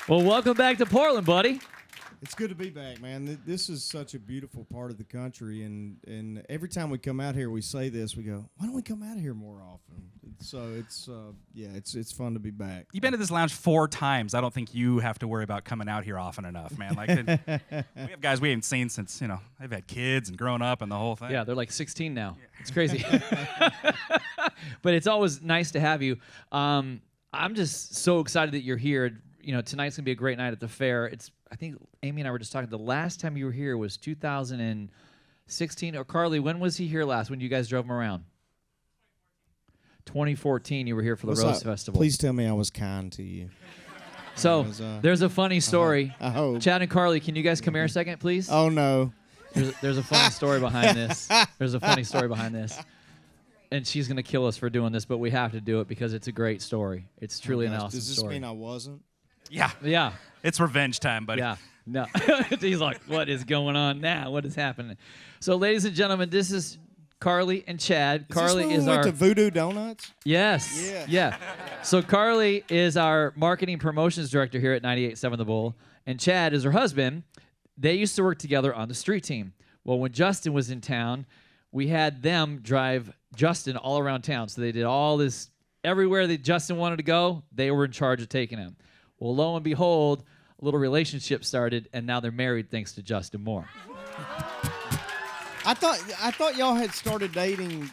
Well, welcome back to Portland, buddy. It's good to be back, man. This is such a beautiful part of the country, and every time we come out here, we say this. We go, why don't we come out here more often? So it's fun to be back. You've been to this lounge 4 times. I don't think you have to worry about coming out here often enough, man. Like, we have guys we haven't seen since, they've had kids and grown up and the whole thing. Yeah, they're like 16 now. Yeah. It's crazy. But it's always nice to have you. I'm just so excited that you're here. Tonight's going to be a great night at the fair. I think Amy and I were just talking. The last time you were here was 2016. Or Carly, when was he here last? When you guys drove him around? 2014. You were here for the Rose Festival. Please tell me I was kind to you. So there's a funny story. I hope. Chad and Carly, can you guys come here a second, please? Oh no. There's a funny story behind this. There's a funny story behind this. And she's going to kill us for doing this, but we have to do it because it's a great story. It's truly an awesome story. Does this mean I wasn't? Yeah. Yeah. It's revenge time, buddy. Yeah. No. He's like, what is going on now? What is happening? So, ladies and gentlemen, this is Carly and Chad. Carly is our... went to Voodoo Donuts? Yes. Yeah. So Carly is our marketing promotions director here at 98.7 The Bull, and Chad is her husband. They used to work together on the street team. Well, when Justin was in town, we had them drive Justin all around town. So they did all this, everywhere that Justin wanted to go, they were in charge of taking him. Well, lo and behold, a little relationship started, and now they're married thanks to Justin Moore. I thought y'all had started dating.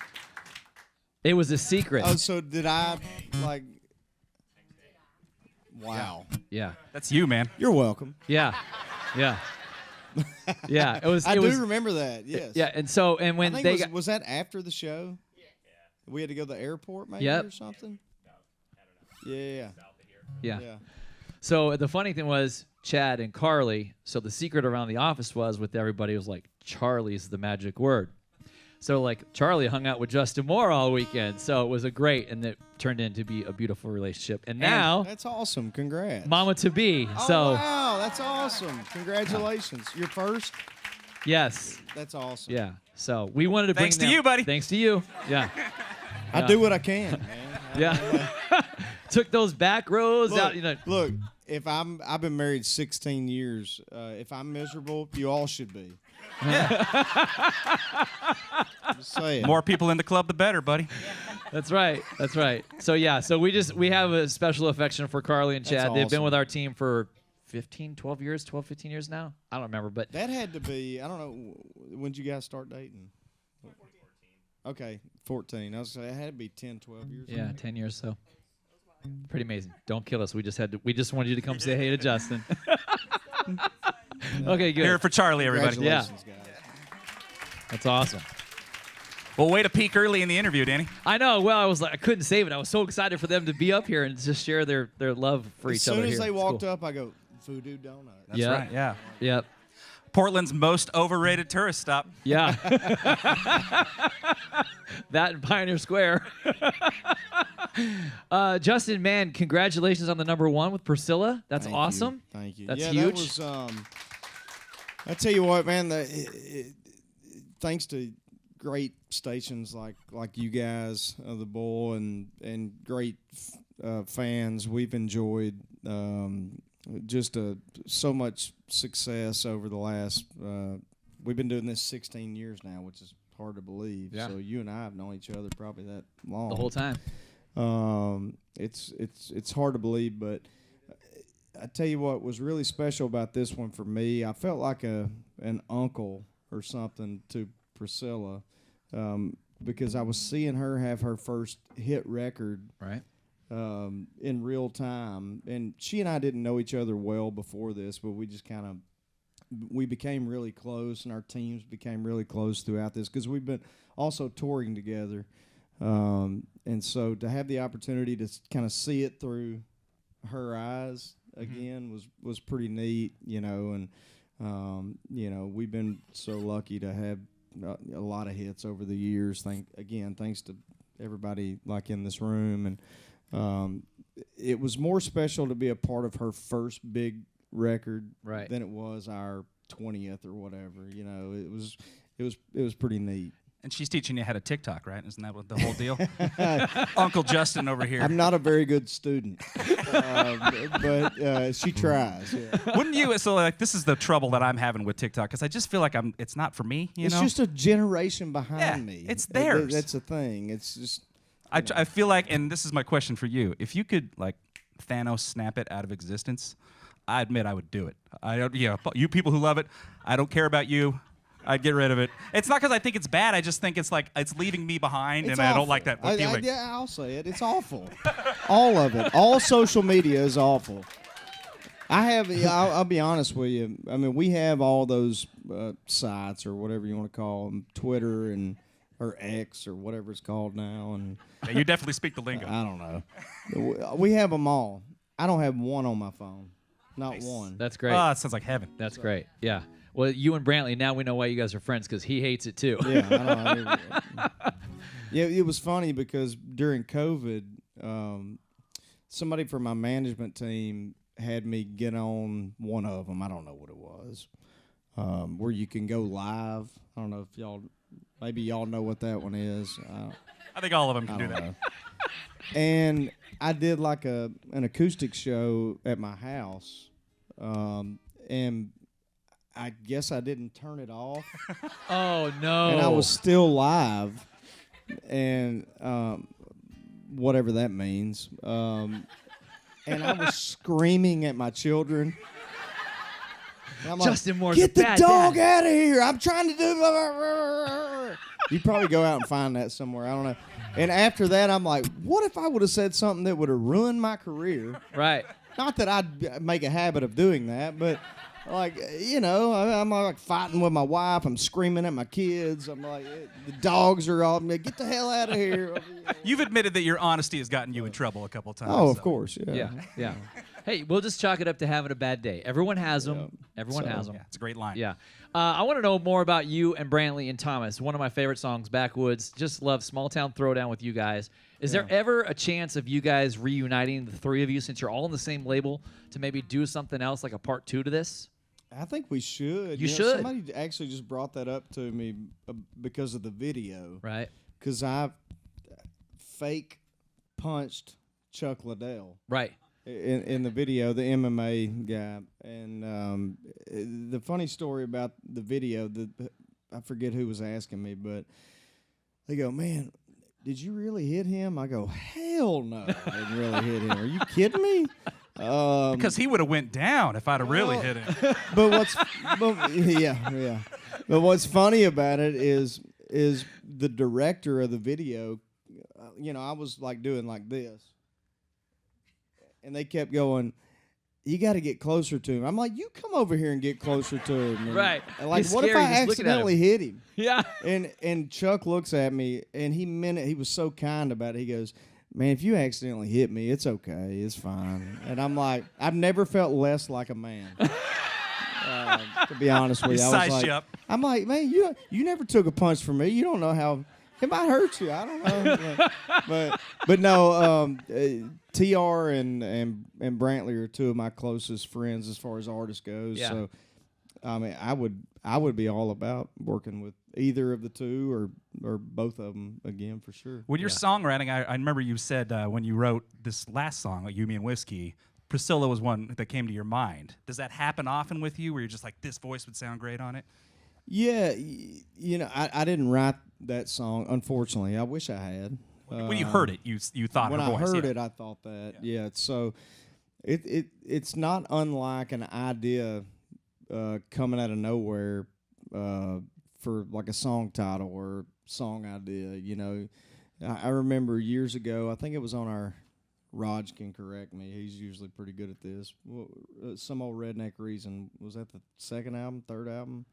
It was a secret. Oh, so did I, wow. Yeah. That's you, man. You're welcome. Yeah. Yeah. Yeah. It was. I do remember that. Yes. Yeah. And when I think was that after the show? Yeah. We had to go to the airport, maybe, or something. No, I don't know. Yeah. So the funny thing was Chad and Carly. So the secret around the office was with everybody was like Charlie's the magic word. So like Charlie hung out with Justin Moore all weekend. So it was and it turned into be a beautiful relationship. And now that's awesome. Congrats, Mama to be. Oh, wow, that's awesome. Congratulations. You're first. Yes. That's awesome. Yeah. So we wanted to bring Thanks to you, buddy. Thanks to you. Yeah. I do what I can, man. Yeah. Took those back roads out. Look, I've been married 16 years. If I'm miserable, you all should be. Just saying. More people in the club, the better, buddy. That's right. So we have a special affection for Carly and Chad. That's They've awesome. been with our team for 15 years now. I don't remember, but that had to be. I don't know. When did you guys start dating? 14. Okay, 14. I was saying it had to be 10, 12 years. Yeah, 10 years. So pretty amazing. Don't kill us. We just wanted you to come say hey to Justin. Okay, good. Here for Charlie, everybody. Yeah. Congratulations, guys. That's awesome. Well, way to peak early in the interview, Danny. I know. Well, I couldn't save it. I was so excited for them to be up here and just share their love for each other. As soon as here. they It's walked cool. up, I go, Voodoo Donut. That's right, yeah. Yep. Portland's most overrated tourist stop. Yeah. That and Pioneer Square. Justin, man, congratulations on the #1 with Priscilla. That's awesome. Thank you. That's yeah, huge. That was, I tell you what, man, thanks to great stations like you guys, the Bull, and great fans, we've enjoyed just so much success over the last. We've been doing this 16 years now, which is hard to believe. Yeah. So you and I have known each other probably that long. The whole time. It's hard to believe, but I tell you what was really special about this one for me. I felt like an uncle or something to Priscilla, because I was seeing her have her first hit record Right. in real time, and she and I didn't know each other well before this, but we just we became really close, and our teams became really close throughout this because we've been also touring together. And so to have the opportunity to kind of see it through her eyes again was pretty neat, and we've been so lucky to have a lot of hits over the years. Thanks to everybody like in this room, and it was more special to be a part of her first big record than it was our 20th or whatever. It was pretty neat. And she's teaching you how to TikTok, right? Isn't that what the whole deal? Uncle Justin over here. I'm not a very good student, but she tries. Yeah. Wouldn't you? So like, this is the trouble that I'm having with TikTok because I just feel like it's not for me. You It's know, just a generation behind me. it's theirs. That's a thing. It's just. I feel like, and this is my question for you: if you could like Thanos snap it out of existence, I admit I would do it. I don't. Yeah, you people who love it, I don't care about you. I'd get rid of it. It's not because I think it's bad. I just think it's like it's leaving me behind, It's and awful. I don't like that feeling. Yeah, I'll say it. It's awful. All of it. All social media is awful. I'll be honest with you. I mean, we have all those sites or whatever you want to call them, Twitter or X or whatever it's called now, and Yeah, you definitely speak the lingo. I don't know. We have them all. I don't have one on my phone. Not one. That's great. Oh, it sounds like heaven. That's great. Yeah. Well, you and Brantley, now we know why you guys are friends because he hates it too. Yeah, I don't know. Yeah, it was funny because during COVID, somebody from my management team had me get on one of them. I don't know what it was, where you can go live. I don't know if maybe y'all know what that one is. I think all of them can I do don't that. know. And I did like an acoustic show at my house, and I guess I didn't turn it off. Oh no! And I was still live, and whatever that means. And I was screaming at my children. And I'm Justin Moore's get a the bad dog dad." out of here! I'm trying to do. You'd probably go out and find that somewhere. I don't know. And after that, I'm like, what if I would have said something that would have ruined my career? Right. Not that I'd make a habit of doing that, but like, I'm like fighting with my wife. I'm screaming at my kids. I'm like, the dogs are all, get the hell out of here. You've admitted that your honesty has gotten you in trouble a couple times. Oh, of so. course, yeah. Yeah. Hey, we'll just chalk it up to having a bad day. Everyone has them. Yeah. Everyone has them. Yeah, it's a great line. Yeah. I want to know more about you and Brantley and Thomas. One of my favorite songs, Backwoods. Just love Small Town Throwdown with you guys. Is there ever a chance of you guys reuniting, the three of you, since you're all in the same label, to maybe do something else, like a part 2 to this? I think we should. You should. Somebody actually just brought that up to me because of the video. Right. Because I fake punched Chuck Liddell. Right. In the video, the MMA guy, and the funny story about the video, I forget who was asking me, but they go, "Man, did you really hit him?" I go, "Hell no, I didn't really hit him. Are you kidding me?" Because he would have went down if I'd have really hit him. But yeah. But what's funny about it is the director of the video. I was like doing like this. And they kept going, "You got to get closer to him." I'm like, "You come over here and get closer to him." And, Right. and like, He's what if scary I just looking at accidentally hit him? Yeah. And Chuck looks at me, and he meant it. He was so kind about it. He goes, "Man, if you accidentally hit me, it's okay. It's fine." And I'm like, I've never felt less like a man. To be honest with you, Size you up. I'm like, "Man, you never took a punch from me. You don't know how it might hurt you. I don't know." but no, TR and Brantley are two of my closest friends as far as artists goes. Yeah. So I mean, I would be all about working with either of the two or both of them again for sure. When you're songwriting, I remember you said when you wrote this last song, like You, Me, and Whiskey, Priscilla was one that came to your mind. Does that happen often with you where you're just like, this voice would sound great on it? Yeah, I didn't write that song, unfortunately. I wish I had. When you heard it, you thought when her voice. I heard yeah. it, I thought that. Yeah. So it's not unlike an idea coming out of nowhere for like a song title or song idea. I remember years ago, I think it was on our, Raj can correct me, he's usually pretty good at this. Some Old Redneck Reason, was that the second album, third album?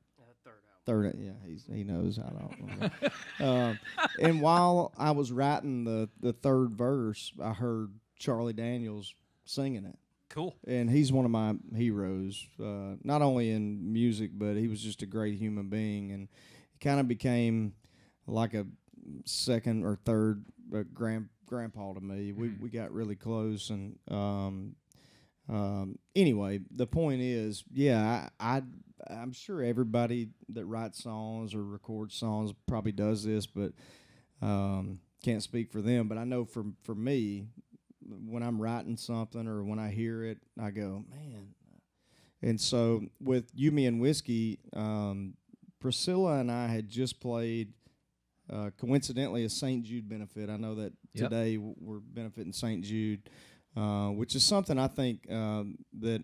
Third, yeah, he knows. I don't know. And while I was writing the third verse, I heard Charlie Daniels singing it. Cool. And he's one of my heroes, not only in music, but he was just a great human being. And he kind of became like a second or third grandpa to me. We got really close, and Anyway, the point is, yeah, I'm sure everybody that writes songs or records songs probably does this, but can't speak for them. But I know for me, when I'm writing something or when I hear it, I go, man. And so with You, Me, and Whiskey, Priscilla and I had just played, coincidentally, a St. Jude benefit. I know that today we're benefiting St. Jude, which is something I think that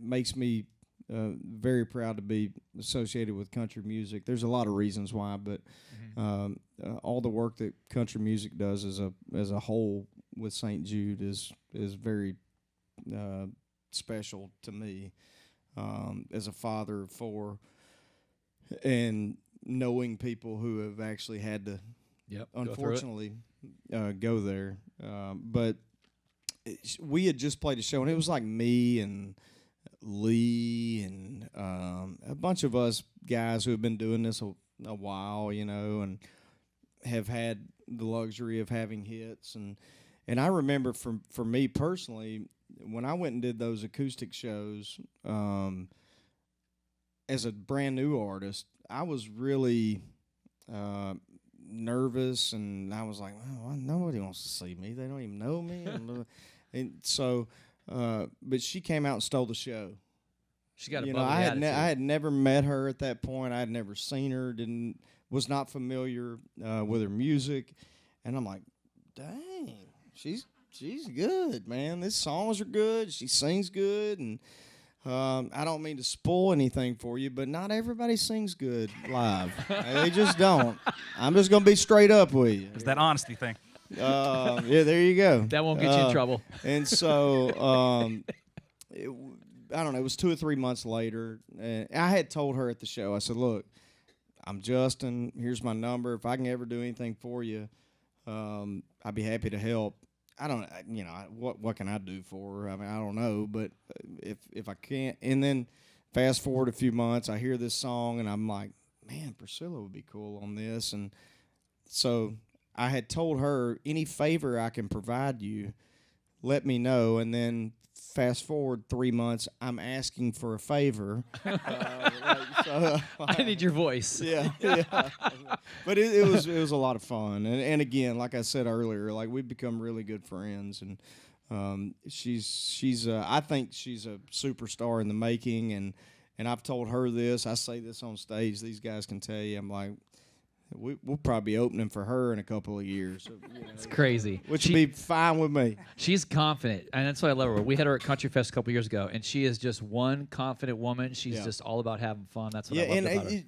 makes me very proud to be associated with country music. There's a lot of reasons why, but all the work that country music does as a whole with St. Jude is very special to me as a father of four, and knowing people who have actually had to, unfortunately, go there. But we had just played a show, and it was like me and Lee and a bunch of us guys who have been doing this a while, and have had the luxury of having hits. And I remember for me personally, when I went and did those acoustic shows, as a brand new artist, I was really nervous, and I was like, oh, nobody wants to see me. They don't even know me. And so, but she came out and stole the show. She got a bubbly attitude. I had never met her at that point. I had never seen her. Was not familiar with her music, and I'm like, dang, she's good, man. These songs are good. She sings good, and I don't mean to spoil anything for you, but not everybody sings good live. They just don't. I'm just gonna be straight up with you. It's that honesty thing. Yeah, there you go. That won't get you in trouble. And so, I don't know. It was 2 or 3 months later, and I had told her at the show. I said, "Look, I'm Justin. Here's my number. If I can ever do anything for you, I'd be happy to help." I don't, what can I do for her? I mean, I don't know, but if I can't, and then fast forward a few months, I hear this song, and I'm like, man, Priscilla would be cool on this, and so I had told her, any favor I can provide you, let me know. And then fast forward 3 months, I'm asking for a favor. I need your voice. Yeah. But it was a lot of fun. And again, like I said earlier, like we've become really good friends. And she's I think she's a superstar in the making. And I've told her this. I say this on stage. These guys can tell you. I'm like, we'll probably be opening for her in a couple of years. It's crazy. Which would be fine with me. She's confident, and that's why I love her. We had her at Country Fest a couple years ago, and she is just one confident woman. She's just all about having fun. That's what I love about her.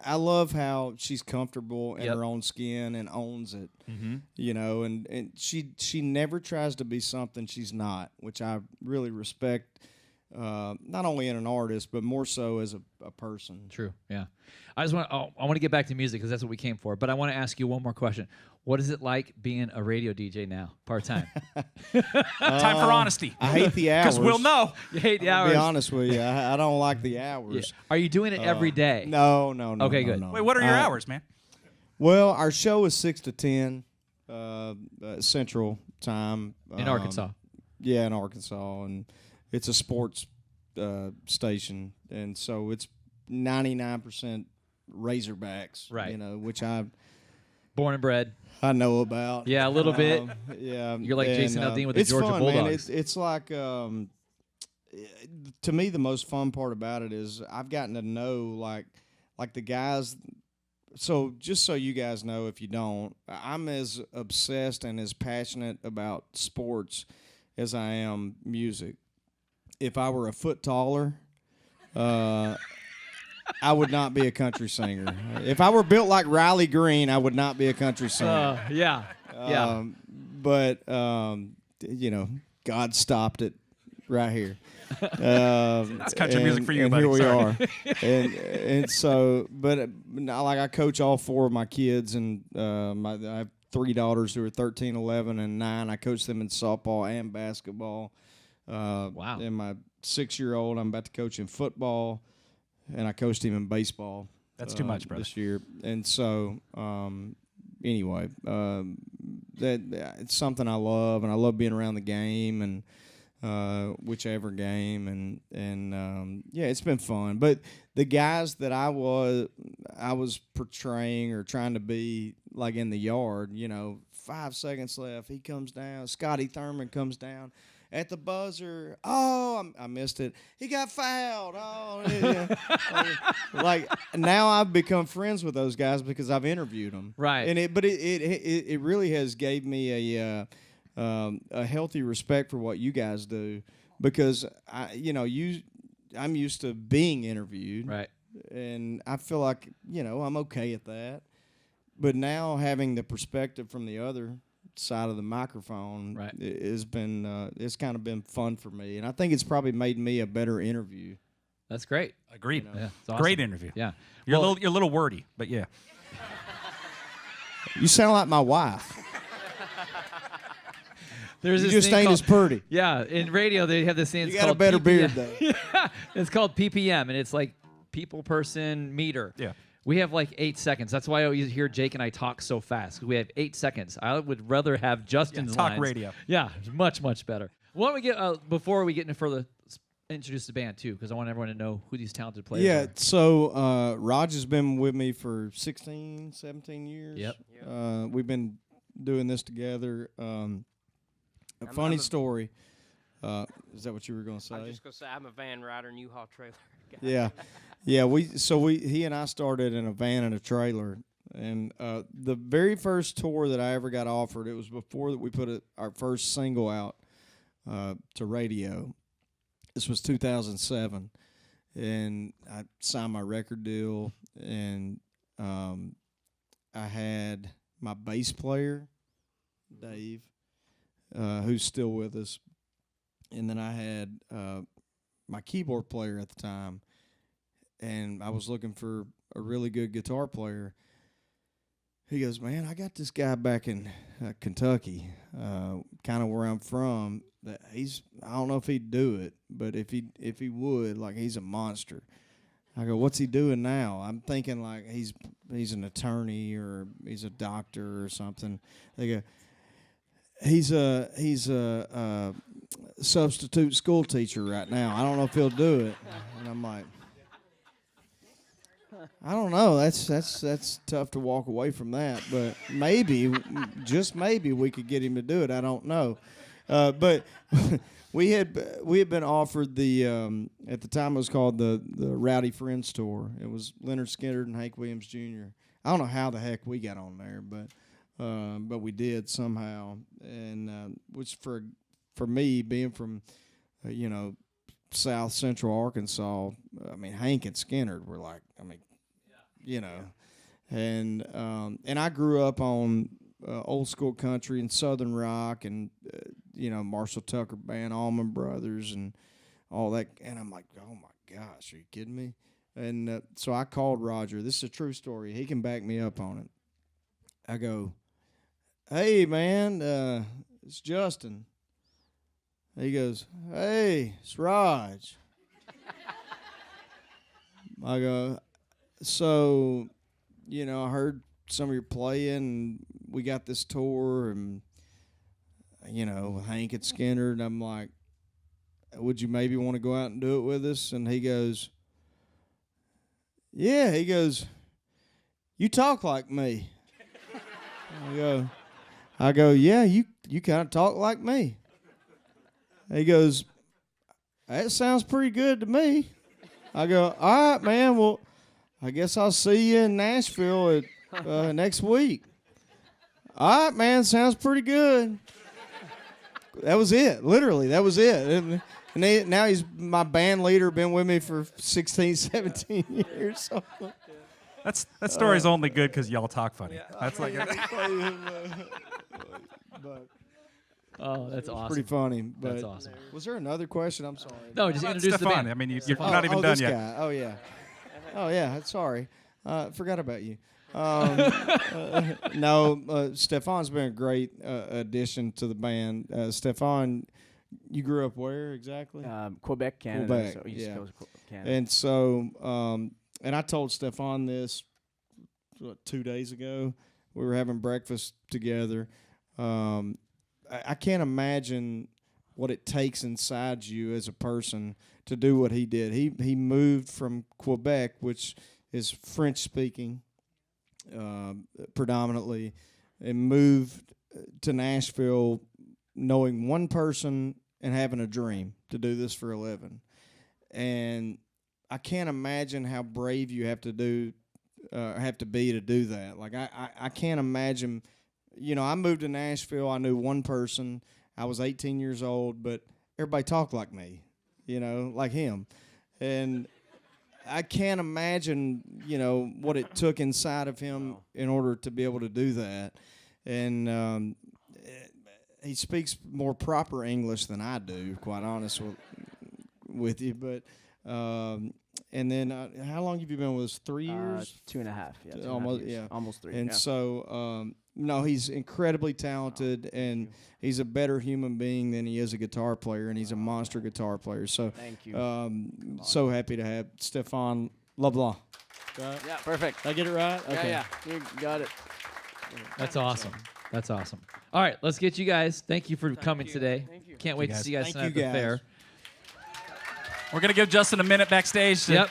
I love how she's comfortable in her own skin and owns it. And she never tries to be something she's not, which I really respect. Not only in an artist, but more so as a person. True. Yeah. I want to get back to music because that's what we came for. But I want to ask you one more question. What is it like being a radio DJ now, part time? Time for honesty. I hate the hours. Because we'll know. You hate the hours. I'll be honest with you. I don't like the hours. Yeah. Are you doing it every day? No. Okay, good. No. Wait, what are your hours, man? Well, our show is 6 to 10 Central Time In Arkansas. Yeah, in Arkansas, and it's a sports station, and so it's 99% Razorbacks, right? Which I born and bred. I know about. Yeah, a little bit. Yeah, you're like Jason Aldean with the Georgia fun, Bulldogs. Man. It's like to me the most fun part about it is I've gotten to know like the guys. So just so you guys know, if you don't, I'm as obsessed and as passionate about sports as I am music. If I were a foot taller, I would not be a country singer. If I were built like Riley Green, I would not be a country singer. Yeah. But God stopped it right here. That's country music for you, and buddy. Here we Sorry. are. and so, but like I coach all 4 of my kids, and I have 3 daughters who are 13, 11, and 9. I coach them in softball and basketball. Wow. And my 6-year-old, I'm about to coach in football, and I coached him in baseball. That's too much, brother. This year. And so, anyway, that it's something I love, and I love being around the game, and whichever game, and yeah, it's been fun. But the guys that I was portraying or trying to be like in the yard, 5 seconds left, he comes down. Scotty Thurman comes down at the buzzer. Oh, I missed it. He got fouled. Oh, yeah. Like now I've become friends with those guys because I've interviewed them. Right. And it really has gave me a healthy respect for what you guys do, because I'm used to being interviewed. Right. And I feel like, I'm okay at that. But now having the perspective from the other side of the microphone Right. has been it's kind of been fun for me, and I think it's probably made me a better interview. That's great. Agreed. Yeah, it's awesome. Great interview. Yeah. You're Well, a little wordy, but yeah. You sound like my wife. there's You this just thing ain't called, as pretty. Yeah, in radio they have this thing. You It's got a called better PPM. beard though. Yeah, it's called PPM, and it's like people, person, meter. Yeah. We have like 8 seconds. That's why I always hear Jake and I talk so fast, 'cause we have 8 seconds. I would rather have Justin's talk lines. radio. Yeah, it's much, much better. Why don't we get, before we get into further, introduce the band too, because I want everyone to know who these talented players Yeah, are. so Raj has been with me for 16, 17 years. Yep. We've been doing this together. A funny story. Is that what you were going to say? I'm just gonna say I'm a van rider, and U-Haul trailer guy. Yeah, yeah. He and I started in a van and a trailer, and the very first tour that I ever got offered, it was before that we put our first single out to radio. This was 2007, and I signed my record deal, and I had my bass player, Dave, who's still with us. And then I had my keyboard player at the time, and I was looking for a really good guitar player. He goes, man, I got this guy back in Kentucky, kind of where I'm from. That I don't know if he'd do it, but if he would, like, he's a monster. I go, what's he doing now? I'm thinking like he's an attorney or he's a doctor or something. They go, he's a substitute school teacher right now. I don't know if he'll do it. And I'm like, I don't know. That's tough to walk away from that. But maybe, just maybe, we could get him to do it. I don't know. But we had been offered the at the time it was called the Rowdy Friends Tour. It was Leonard Skinner and Hank Williams Jr. I don't know how the heck we got on there, but we did somehow. And which for me, being from South Central Arkansas, I mean, Hank and Skinner were like, and I grew up on old school country and Southern rock and Marshall Tucker Band, Allman Brothers, and all that. And I'm like, oh my gosh, are you kidding me? And so I called Roger. This is a true story. He can back me up on it. I go, hey man, it's Justin. He goes, hey, it's Raj. I go, so, I heard some of your playing, and we got this tour, and, Hank and Skinner, and I'm like, would you maybe want to go out and do it with us? And he goes, yeah. He goes, you talk like me. I go, yeah, you kind of talk like me. He goes, that sounds pretty good to me. I go, all right, man, well, I guess I'll see you in Nashville next week. All right, man, sounds pretty good. That was it. Literally, that was it. And now he's my band leader, been with me for 16, 17 years. So. That story's only good because y'all talk funny. Yeah. That's like Oh, that's awesome. Pretty funny. But That's awesome. Was there another question? I'm sorry. No, just introduce the Stefan. band. I mean, you're not even done this yet. Guy. Oh, yeah. Oh, yeah. Sorry. Forgot about you. No, Stefan's been a great addition to the band. Stefan, you grew up where exactly? Quebec, Canada. Quebec, So East yeah. Coast Canada. And so, and I told Stefan this 2 days ago. We were having breakfast together. I can't imagine what it takes inside you as a person to do what he did. He moved from Quebec, which is French speaking predominantly, and moved to Nashville knowing one person and having a dream to do this for a living. And I can't imagine how brave you have to be to do that. Like I can't imagine. You know, I moved to Nashville. I knew one person. I was 18 years old, but everybody talked like me, you know, like him. And I can't imagine, you know, what it took inside of him in order to be able to do that. And he speaks more proper English than I do, quite honest with you. But and then how long have you been with us? 3 years? 2.5. Yeah, almost. 2.5 years. Yeah, Almost 3. And yeah. so, no, he's incredibly talented, and he's a better human being than he is a guitar player, and he's a monster guitar player. So, Thank you. so happy to have Stefan LeBlanc. Yeah, perfect. Did I get it right? Okay. Yeah, you got it. That's awesome. That's awesome. All right, let's get you guys. Thank you for coming you. today. Thank you. Can't wait to guys. see you guys Thank tonight you, at the guys. fair. We're gonna give Justin a minute backstage to Yep.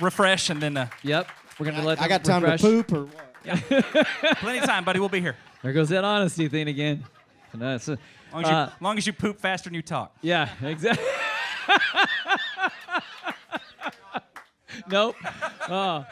refresh, and then Yep. We're gonna let I them got time refresh. to poop or what? plenty of time, buddy. We'll be here. There goes that honesty thing again. No, it's Long as you poop faster than you talk. yeah, exactly. Nope. Oh.